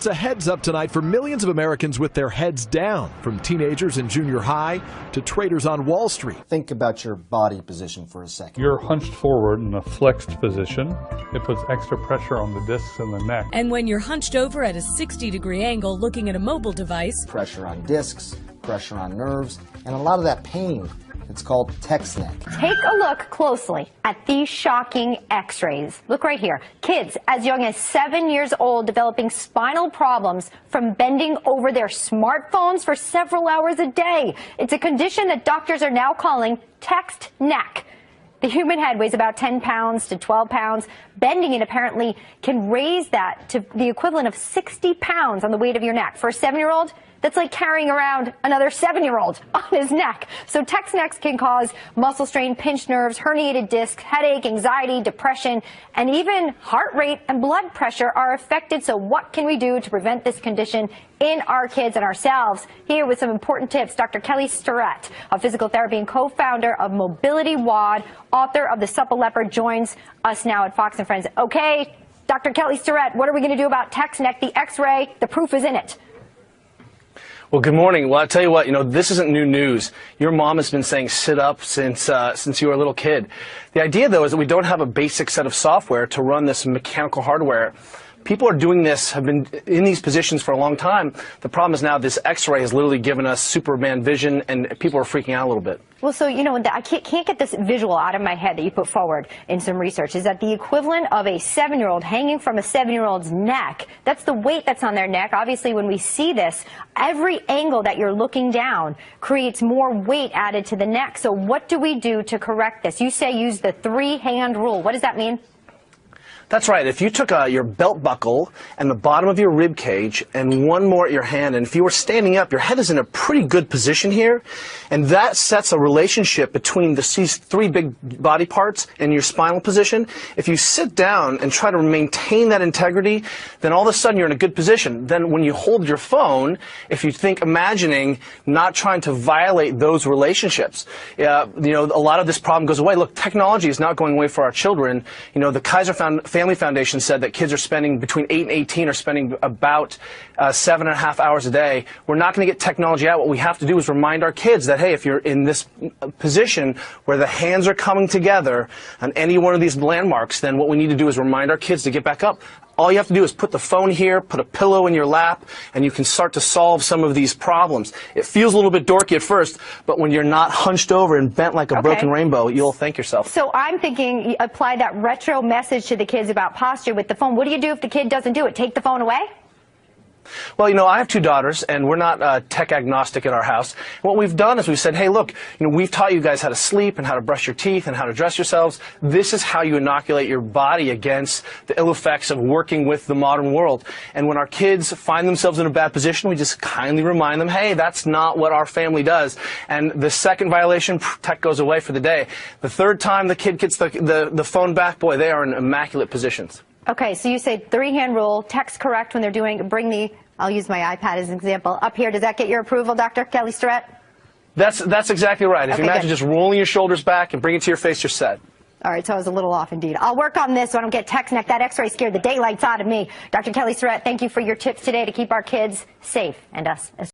It's a heads up tonight for millions of Americans with their heads down, from teenagers in junior high to traders on Wall Street. Think about your body position for a second. You're hunched forward in a flexed position. It puts extra pressure on the discs in the neck. And when you're hunched over at a 60-degree angle looking at a mobile device, Pressure on discs, pressure on nerves, and a lot of that pain. It's called text neck. Take a look closely at these shocking x-rays. Look right here. Kids as young as 7 years old developing spinal problems from bending over their smartphones for several hours a day. It's a condition that doctors are now calling text neck. The human head weighs about 10 pounds to 12 pounds. Bending it apparently can raise that to the equivalent of 60 pounds on the weight of your neck. For a 7-year-old, that's like carrying around another 7-year-old on his neck. So text necks can cause muscle strain, pinched nerves, herniated discs, headache, anxiety, depression, and even heart rate and blood pressure are affected. So what can we do to prevent this condition in our kids and ourselves? Here with some important tips, Dr. Kelly Starrett, a physical therapy and co-founder of Mobility WOD, author of The Supple Leopard, joins us now at Fox & Friends. Okay, Dr. Kelly Starrett, what are we going to do about text neck? The x-ray, the proof is in it. Well, good morning. Well, I'll tell you what, this isn't new news. Your mom has been saying sit up since you were a little kid. The idea, though, is that we don't have a basic set of software to run this mechanical hardware. People are doing this, have been in these positions for a long time. The problem is now this x-ray has literally given us Superman vision, and people are freaking out a little bit. Well, so, I can't get this visual out of my head that you put forward in some research. Is that the equivalent of a 7-year-old hanging from a 7-year-old's neck? That's the weight that's on their neck. Obviously, when we see this, every angle that you're looking down creates more weight added to the neck. So what do we do to correct this? You say use the 3-hand rule. What does that mean? That's right. If you took your belt buckle and the bottom of your rib cage and one more at your hand, and if you were standing up, your head is in a pretty good position here, and that sets a relationship between these 3 big body parts and your spinal position. If you sit down and try to maintain that integrity, then all of a sudden you're in a good position. Then when you hold your phone, if you think imagining not trying to violate those relationships, a lot of this problem goes away. Look, technology is not going away for our children. The Kaiser Family Foundation said that kids are spending between 8 and 18 are spending about 7.5 hours a day. We're not going to get technology out. What we have to do is remind our kids that, hey, if you're in this position where the hands are coming together on any one of these landmarks, then what we need to do is remind our kids to get back up. All you have to do is put the phone here, put a pillow in your lap, and you can start to solve some of these problems. It feels a little bit dorky at first, but when you're not hunched over and bent like a broken rainbow, you'll thank yourself. So I'm thinking apply that retro message to the kids about posture with the phone. What do you do if the kid doesn't do it? Take the phone away? Well, I have 2 daughters, and we're not tech agnostic at our house. What we've done is we've said, hey, look, we've taught you guys how to sleep and how to brush your teeth and how to dress yourselves. This is how you inoculate your body against the ill effects of working with the modern world. And when our kids find themselves in a bad position, we just kindly remind them, hey, that's not what our family does. And the second violation, tech goes away for the day. The third time the kid gets the phone back, boy, they are in immaculate positions. Okay, so you say 3-hand rule, text correct when they're doing, I'll use my iPad as an example, up here. Does that get your approval, Dr. Kelly Starrett? That's exactly right. If you imagine just rolling your shoulders back and bring it to your face, you're set. All right, so I was a little off indeed. I'll work on this so I don't get text neck. That x-ray scared the daylights out of me. Dr. Kelly Starrett, thank you for your tips today to keep our kids safe and us as